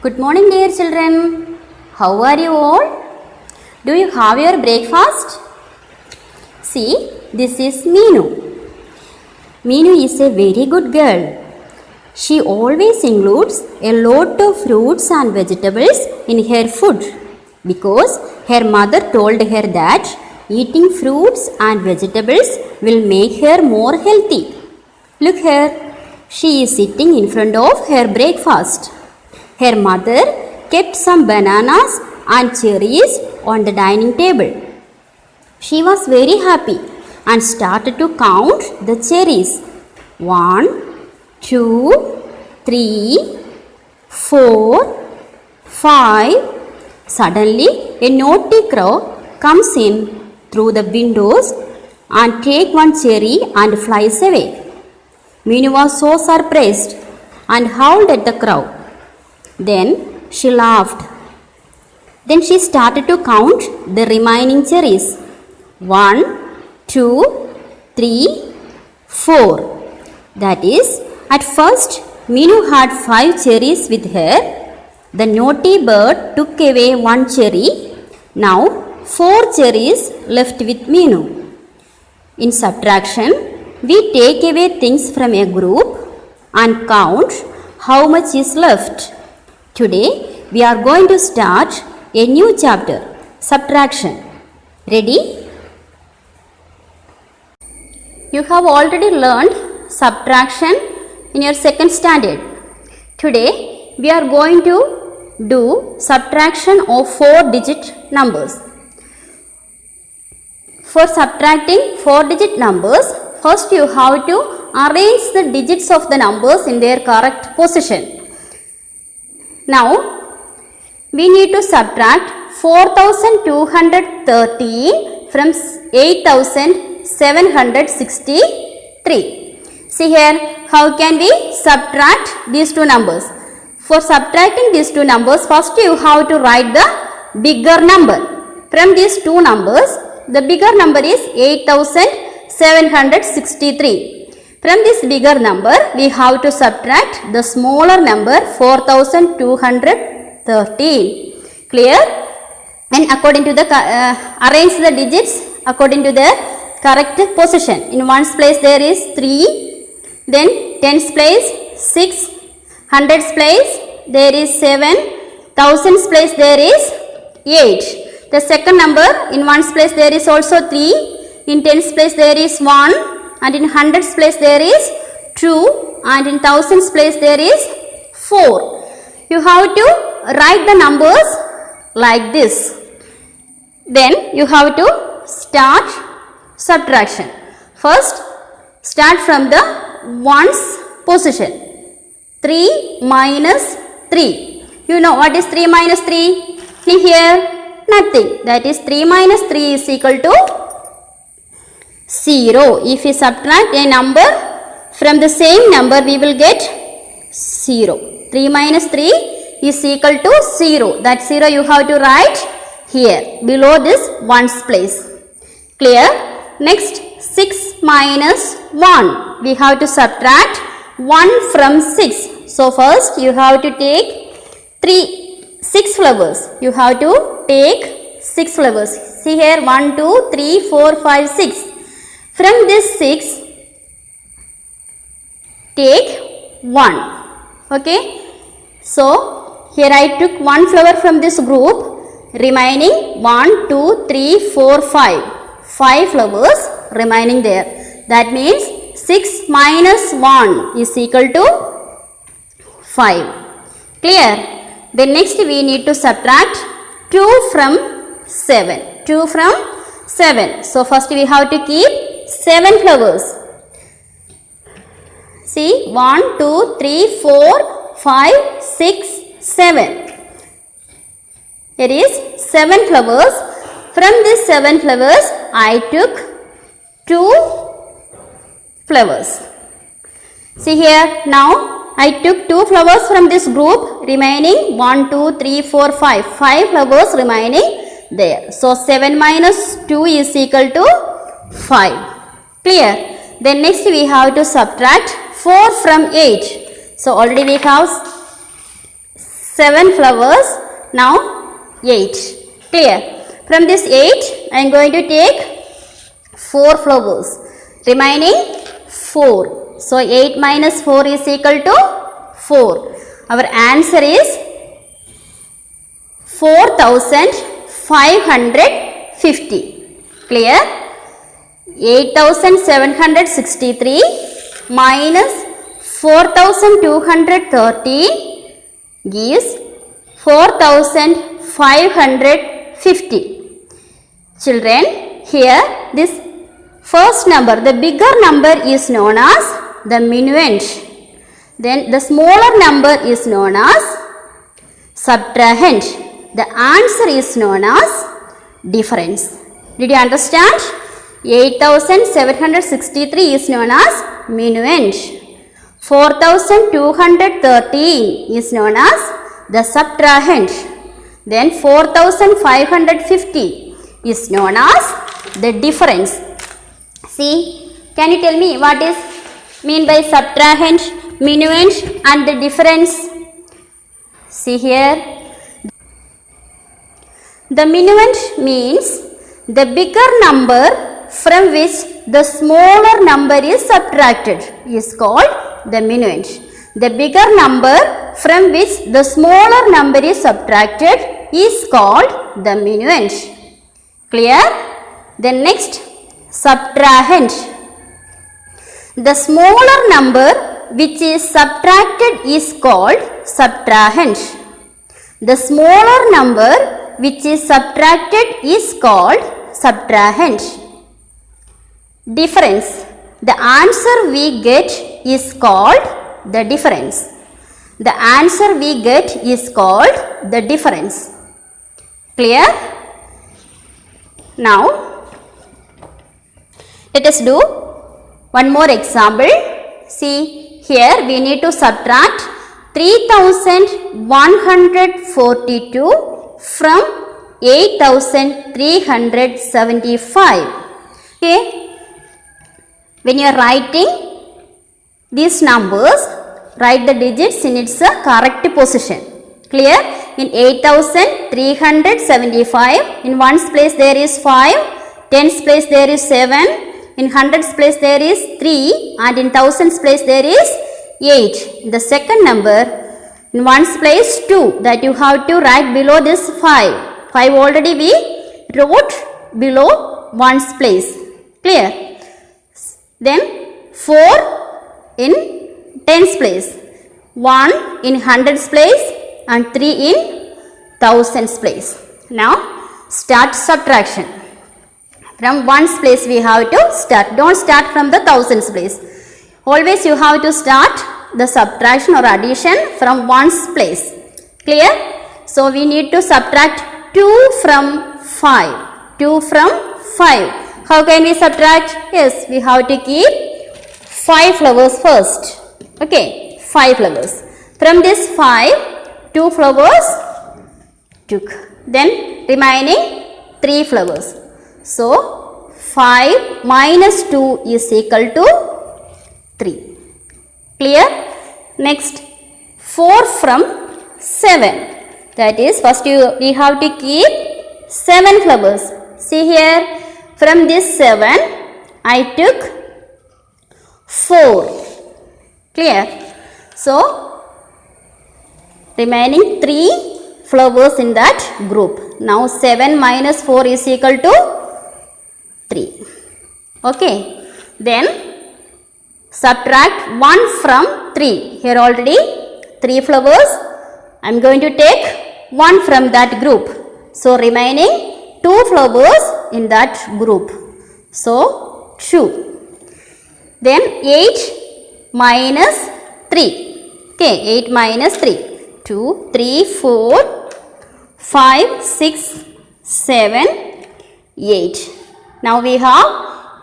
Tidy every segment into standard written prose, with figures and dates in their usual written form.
Good morning, dear children. How are you all? Do you have your breakfast? See, this is Meenu. Meenu is a very good girl. She always includes a lot of fruits and vegetables in her food because her mother told her that eating fruits and vegetables will make her more healthy. Look here, she is sitting in front of her breakfast. Her mother kept some bananas and cherries on the dining table. She was very happy and started to count the cherries. 1, 2, 3, 4, 5. Suddenly, a naughty crow comes in through the windows and takes one cherry and flies away. Meenu was so surprised and howled at the crow. Then she laughed. Then she started to count the remaining cherries. 1, 2, 3, 4. That is, at first Meenu had 5 cherries with her. The naughty bird took away 1 cherry. Now 4 cherries left with Meenu. In subtraction, we take away things from a group and count how much is left. Today, we are going to start a new chapter, subtraction. Ready? You have already learned subtraction in your second standard. Today, we are going to do subtraction of 4-digit numbers. For subtracting 4-digit numbers, first you have to arrange the digits of the numbers in their correct position. Now, we need to subtract 4213 from 8763. See here, how can we subtract these two numbers? For subtracting these two numbers, first you have to write the bigger number. From these two numbers, the bigger number is 8763. From this bigger number, we have to subtract the smaller number 4213. Clear? And according to the arrange the digits according to their correct position. In ones place there is 3, then tens place 6, hundreds place there is 7, thousands place there is 8. The second number in ones place there is also 3, in tens place there is 1, and in hundreds place there is 2, and in thousands place there is 4. You have to write the numbers like this. Then you have to start subtraction. First, start from the ones position. 3 minus 3. You know what is 3 minus 3? Here, nothing. That is 3 minus 3 is equal to 0. If we subtract a number from the same number, we will get 0. 3 minus 3 is equal to 0. That 0 you have to write here below this ones place. Clear? Next, 6 minus 1. We have to subtract 1 from 6. So first you have to take 6 flowers. You have to take 6 flowers. See here, 1, 2, 3, 4, 5, 6. From this 6, take 1. Okay. So, here I took 1 flower from this group. Remaining 1, 2, 3, 4, 5. 5 flowers remaining there. That means 6 minus 1 is equal to 5. Clear? Then next we need to subtract 2 from 7. 2 from 7. So, first we have to keep 7 flowers. See, 1, 2, 3, 4, 5, 6, 7. Here is 7 flowers. From these 7 flowers, I took 2 flowers. See here, now I took 2 flowers from this group, remaining 1, 2, 3, 4, 5. 5 flowers remaining there. So, 7 minus 2 is equal to 5. Clear? Then next we have to subtract 4 from 8. So already we have 7 flowers. Now 8. Clear? From this 8, I am going to take 4 flowers. Remaining 4. So 8 minus 4 is equal to 4. Our answer is 4550. Clear? 8763 minus 4213 gives 4550. Children, here this first number, the bigger number is known as the minuend. Then the smaller number is known as subtrahend. The answer is known as difference. Did you understand? 8763 is known as minuend. 4213 is known as the subtrahend. Then 4550 is known as the difference. See, can you tell me what is mean by subtrahend, minuend and the difference? See here. The minuend means the bigger number from which the smaller number is subtracted is called the minuend. The bigger number from which the smaller number is subtracted is called the minuend. Clear? Then next, subtrahend. The smaller number which is subtracted is called subtrahend. The smaller number which is subtracted is called subtrahend. Difference. The answer we get is called the difference. The answer we get is called the difference. Clear? Now, let us do one more example. See, here we need to subtract 3142 from 8375. Okay. When you are writing these numbers, write the digits in its correct position. Clear? In 8375, in ones place there is 5, tens place there is 7, in hundreds place there is 3, and in thousands place there is 8. The second number, in ones place 2, that you have to write below this 5. 5 already we wrote below ones place. Clear? Then 4 in tens place, 1 in hundreds place, and 3 in thousands place. Now start subtraction. From ones place we have to start. Don't start from the thousands place. Always you have to start the subtraction or addition from ones place. Clear? So we need to subtract 2 from 5. 2 from 5. How can we subtract? Yes, we have to keep 5 flowers first. Okay, 5 flowers. From this 5, 2 flowers took. Then remaining 3 flowers. So 5 minus 2 is equal to 3. Clear? Next, 4 from 7. That is, first we have to keep 7 flowers. See here, from this 7, I took 4. Clear? So, remaining 3 flowers in that group. Now 7 minus 4 is equal to 3. Okay. Then subtract 1 from 3. Here already 3 flowers. I am going to take 1 from that group. So remaining 2 flowers in that group. So 2. Then 8 minus 3. Okay, 8 minus 3. 2, 3, 4, 5, 6, 7, 8. Now we have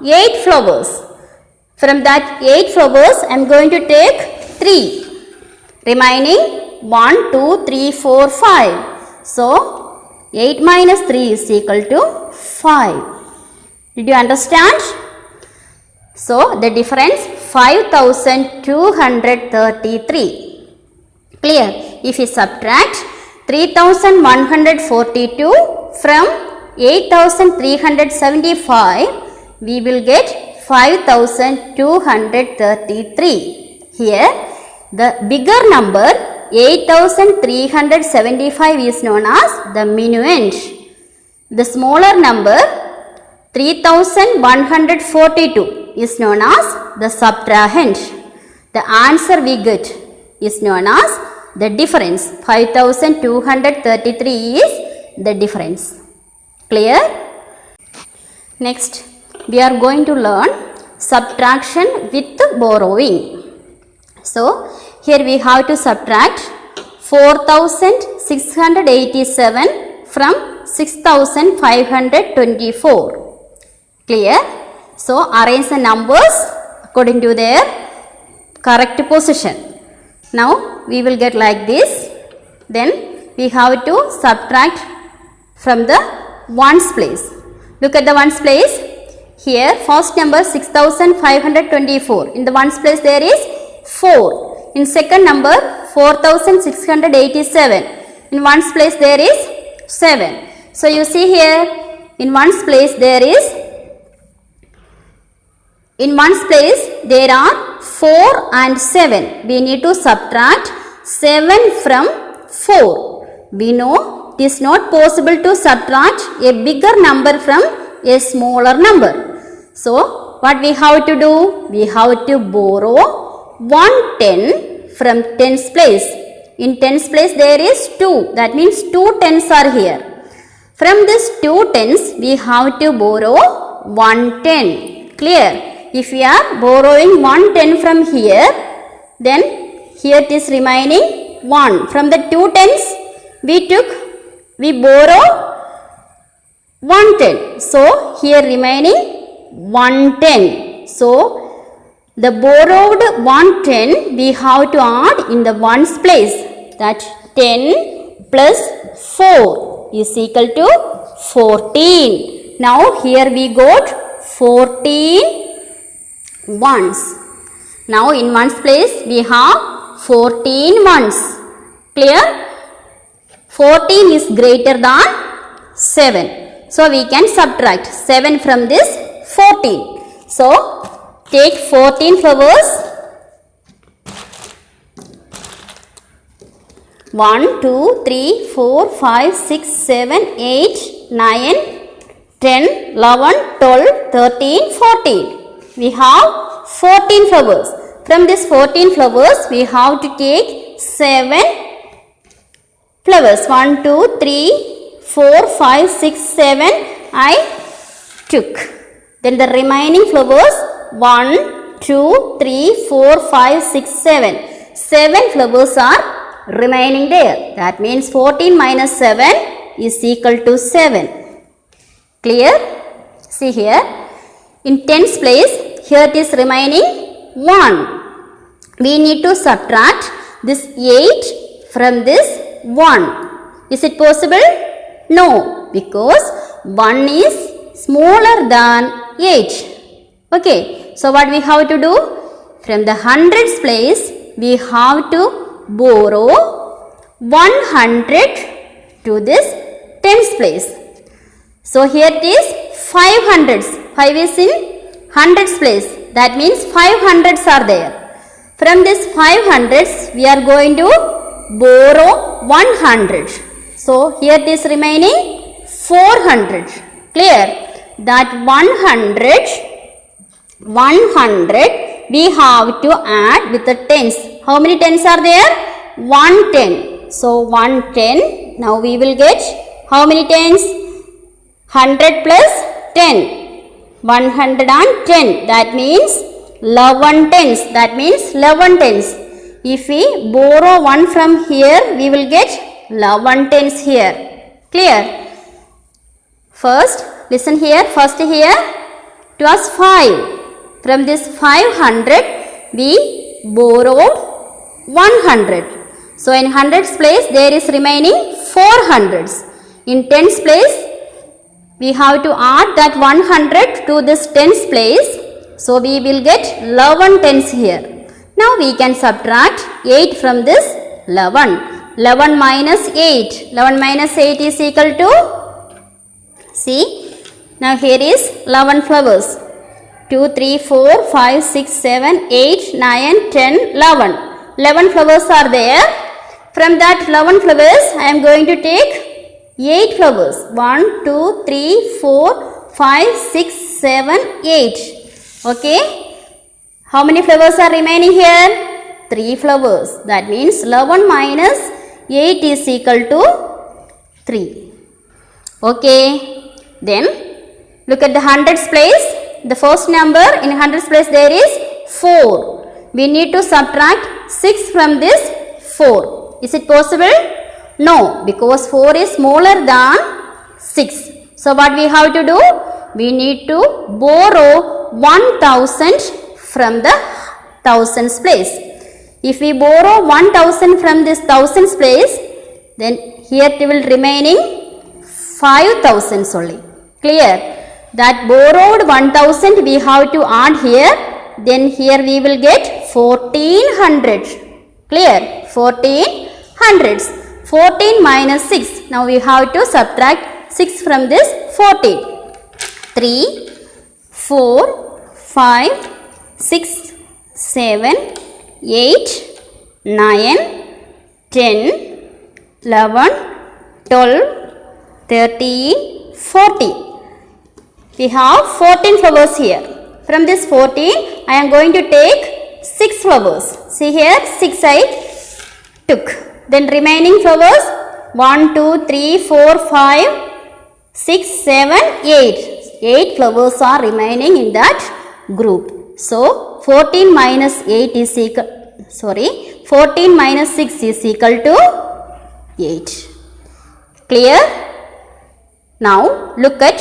8 flowers. From that 8 flowers, I am going to take 3. Remaining 1, 2, 3, 4, 5. So 8 minus 3 is equal to 5. Did you understand? So the difference 5233. Clear? if we subtract 3142 from 8375, we will get 5233. Here, the bigger number 8375 is known as the minuend. The smaller number 3142 is known as the subtrahend. The answer we get is known as the difference. 5233 is the difference. Clear? Next, we are going to learn subtraction with borrowing. So, here we have to subtract 4687 from 6524. Clear? So, arrange the numbers according to their correct position. Now, we will get like this. Then, we have to subtract from the ones place. Look at the ones place. Here, first number 6524. In the ones place, there is 4. In second number 4687. In ones place, there is 7. So, you see here, in ones place, there is in ones place there are 4 and 7. We need to subtract 7 from 4. We know it is not possible to subtract a bigger number from a smaller number. So, what we have to do? We have to borrow 110 from tens place. In tens place there is 2. That means 2 tens are here. From this 2 tens we have to borrow 110. Clear? If we are borrowing 110 from here, then here it is remaining 1. From the 2 tens we borrow 110. So, here remaining 110. So, the borrowed 110 we have to add in the ones place. That 10 plus 4 is equal to 14. Now, here we got 14 ones. Now, in ones place we have 14 ones. Clear? 14 is greater than 7. So, we can subtract 7 from this 14. So, take 14 flowers. 1, 2, 3, 4, 5, 6, 7, 8, 9, 10, 11, 12, 13, 14. We have 14 flowers. From this 14 flowers, we have to take 7 flowers. 1, 2, 3, 4, 5, 6, 7 I took. Then the remaining flowers 1, 2, 3, 4, 5, 6, 7. 7 flowers are remaining there. That means 14 minus 7 is equal to 7. Clear? See here. In tens place, here it is remaining 1. We need to subtract this 8 from this 1. Is it possible? No, because 1 is smaller than 8. Okay, so what we have to do? From the hundreds place, we have to borrow 100 to this tens place. So here it is 5 hundreds. 5 is in hundreds place. That means 5 hundreds are there. From this 5 hundreds, we are going to borrow 100. So here it is remaining 400. Clear? That 100 we have to add with the tens. How many tens are there? 110. So 110. Now we will get how many tens? 100 plus 10. 110. That means 11 tens. That means 11 tens. If we borrow 1 from here, we will get 11 tens here. Clear? First, listen here. First here, it was 5. From this 500, we borrowed 100. So, in hundreds place, there is remaining 400s. In tens place, we have to add that 100 to this tens place. So, we will get 11 tens here. Now, we can subtract 8 from this 11. 11 minus 8. 11 minus 8 is equal to, see, now here is 11 flowers. 2, 3, 4, 5, 6, 7, 8, 9, 10, 11. 11 flowers are there. From that 11 flowers, I am going to take 8 flowers. 1, 2, 3, 4, 5, 6, 7, 8. Okay. How many flowers are remaining here? 3 flowers. That means 11 minus 8 is equal to 3. Okay. Then look at the hundreds place. The first number in hundreds place there is 4. We need to subtract 6 from this 4. Is it possible? No, because 4 is smaller than 6. So what we have to do? We need to borrow 1000 from the thousands place. If we borrow 1000 from this thousands place, then here it will remaining 5000 only. Clear? That borrowed 1000 we have to add here. Then here we will get 1400. Clear? 1400s. 14 minus 6. Now we have to subtract 6 from this 14. 3, 4, 5, 6, 7, 8, 9, 10, 11, 12, 13, 14. We have 14 flowers here. From this 14, I am going to take 6 flowers. See here, 6 I took. Then remaining flowers, 1, 2, 3, 4, 5, 6, 7, 8. 8 flowers are remaining in that group. So, 14 minus 8 is equal, 14 minus 6 is equal to 8. Clear? Now, look at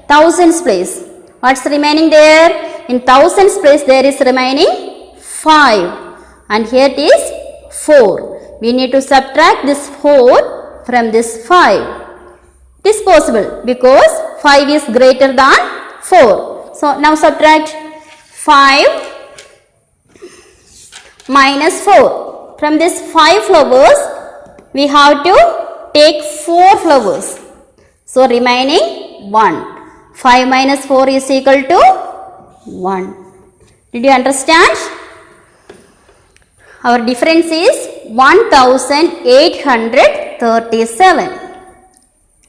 thousands place. What's remaining there? In thousands place there is remaining 5. And here it is 4. We need to subtract this 4 from this 5. It is possible because 5 is greater than 4. So, now subtract 5 minus 4. From this 5 flowers, we have to take 4 flowers. So, remaining 1. 5 minus 4 is equal to 1. Did you understand? Our difference is 1837.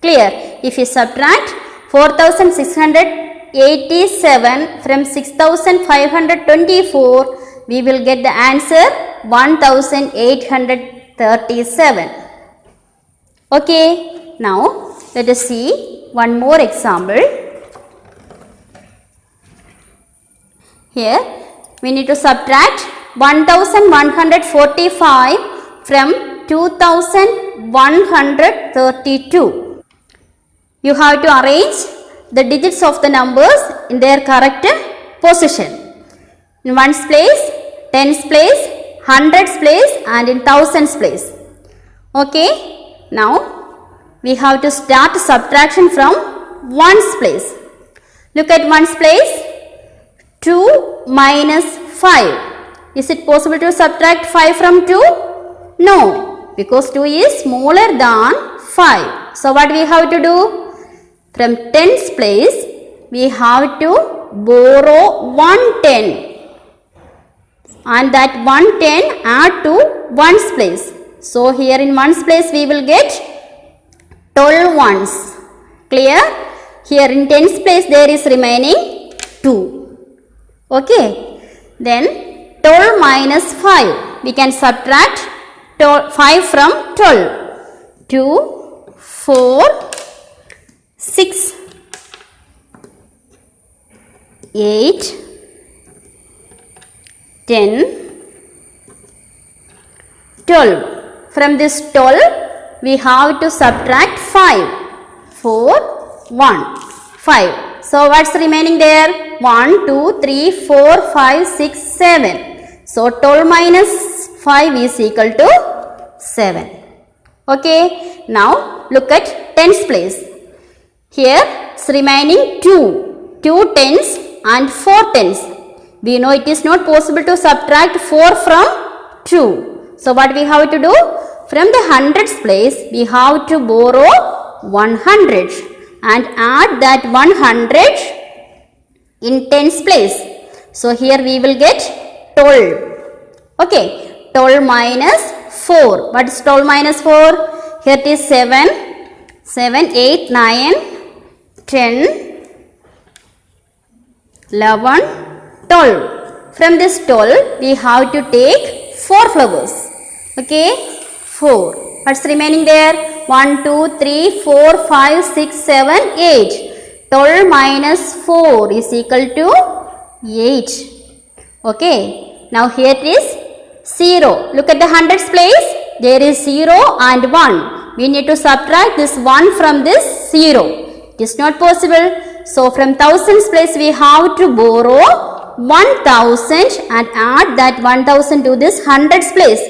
Clear? If you subtract 4687 from 6524, we will get the answer 1837. Okay. Now, let us see one more example. Here, we need to subtract 1145 from 2132. You have to arrange the digits of the numbers in their correct position. In ones place, tens place, hundreds place and in thousands place. Okay. Now, we have to start subtraction from ones place. Look at ones place. 2 minus 5. Is it possible to subtract 5 from 2? No, because 2 is smaller than 5. So, what we have to do? From tens place, we have to borrow 110. And that 110 add to ones place. So, here in ones place, we will get 12 ones. Clear? Here in tens place, there is remaining 2. Okay. Then 12 minus 5. We can subtract 5 from 12. 2, 4, 6, 8, 10, 12. From this 12, we have to subtract 5. 4, 1, 5. So, what's remaining there? 1, 2, 3, 4, 5, 6, 7. So, 12 minus 5 is equal to 7. Okay. Now, look at tens place. Here, it's remaining 2. 2 tens and 4 tens. We know it is not possible to subtract 4 from 2. So, what we have to do? from the hundreds place we have to borrow 100 and add that 100 in tens place. So here we will get 12. Okay, 12 minus 4. What is 12 minus 4? Here it is 7, 8, 9, 10, 11, 12. From this 12 we have to take 4 flowers. Okay, 4. What's remaining there? 1, 2, 3, 4, 5, 6, 7, 8. 12 minus 4 is equal to 8. Okay, now here it is 0. Look at the hundreds place. There is 0 and 1. We need to subtract this 1 from this 0. It is not possible. So from thousands place we have to borrow 1000 and add that 1000 to this hundreds place.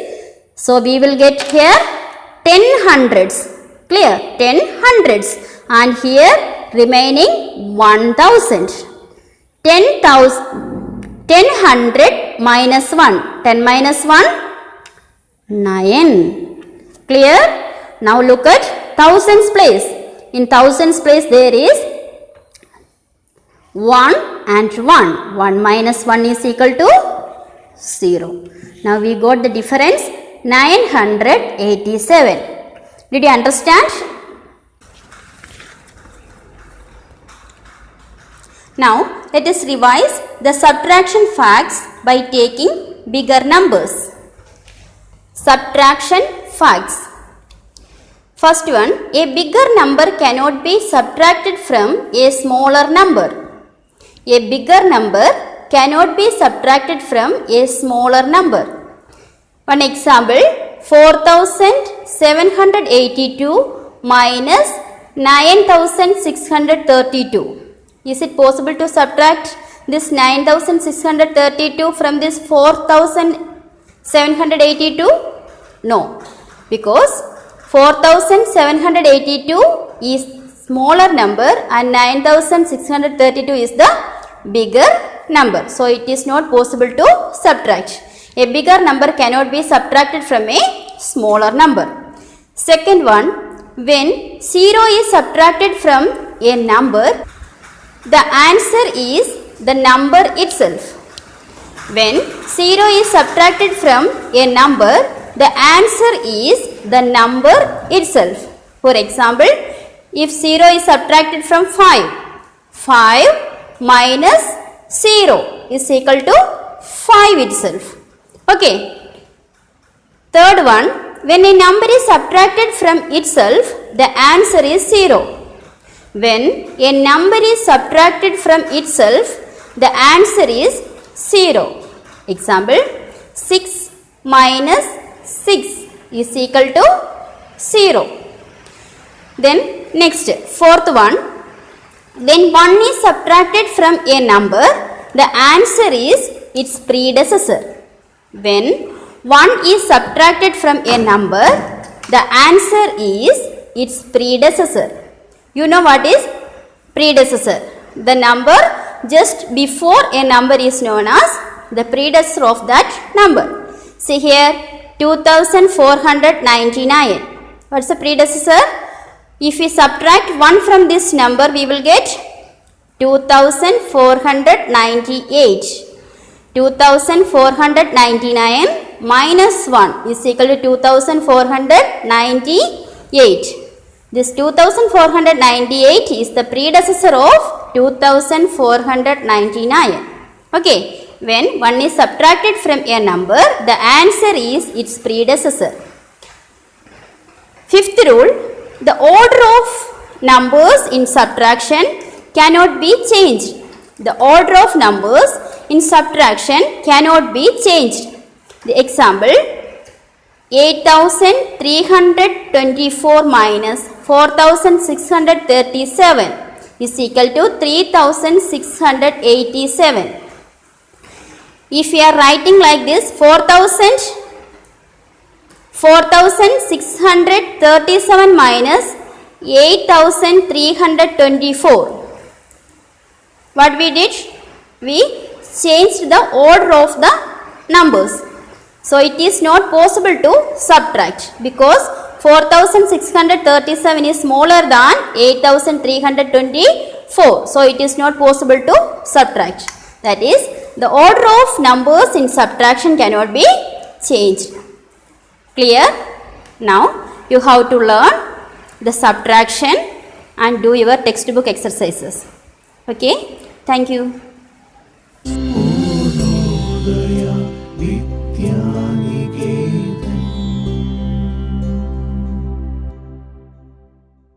So we will get here 10 hundreds. Clear? 10 hundreds. And here remaining 1000. 1000 minus 1. 10 minus 1? 9. Clear? Now look at thousands place. In thousands place there is 1 and 1. 1 minus 1 is equal to 0. Now we got the difference 987. Did you understand? Now let us revise the subtraction facts by taking bigger numbers. Subtraction facts. First one, a bigger number cannot be subtracted from a smaller number. A bigger number cannot be subtracted from a smaller number. One example, 4782 minus 9632. Is it possible to subtract this 9632 from this 4782? No, because 4782 is smaller number and 9632 is the bigger number. So it is not possible to subtract. A bigger number cannot be subtracted from a smaller number. Second one, when 0 is subtracted from a number, the answer is the number itself. When 0 is subtracted from a number, the answer is the number itself. For example, if 0 is subtracted from 5, 5 minus 0 is equal to 5 itself. Okay. Third one, when a number is subtracted from itself, the answer is 0. When a number is subtracted from itself, the answer is 0. Example, 6 minus 6 is equal to 0. Then next, fourth one, when 1 is subtracted from a number, the answer is its predecessor. When 1 is subtracted from a number, the answer is its predecessor. You know what is predecessor? The number just before a number is known as the predecessor of that number. See here, 2499. What's the predecessor? If we subtract 1 from this number, we will get 2498. 2499 minus 1 is equal to 2498. This 2498 is the predecessor of 2499. Okay, when 1 is subtracted from a number, the answer is its predecessor. Fifth rule, the order of numbers in subtraction cannot be changed. The order of numbers in subtraction cannot be changed. The example, 8324 minus 4637 is equal to 3687. If we are writing like this, 4637 minus 8324. What we did? We changed the order of the numbers. So it is not possible to subtract because 4637 is smaller than 8324. So it is not possible to subtract. That is, the order of numbers in subtraction cannot be changed. Clear? Now you have to learn the subtraction and do your textbook exercises. Okay? Thank you. Purnodaya Vidyaniketan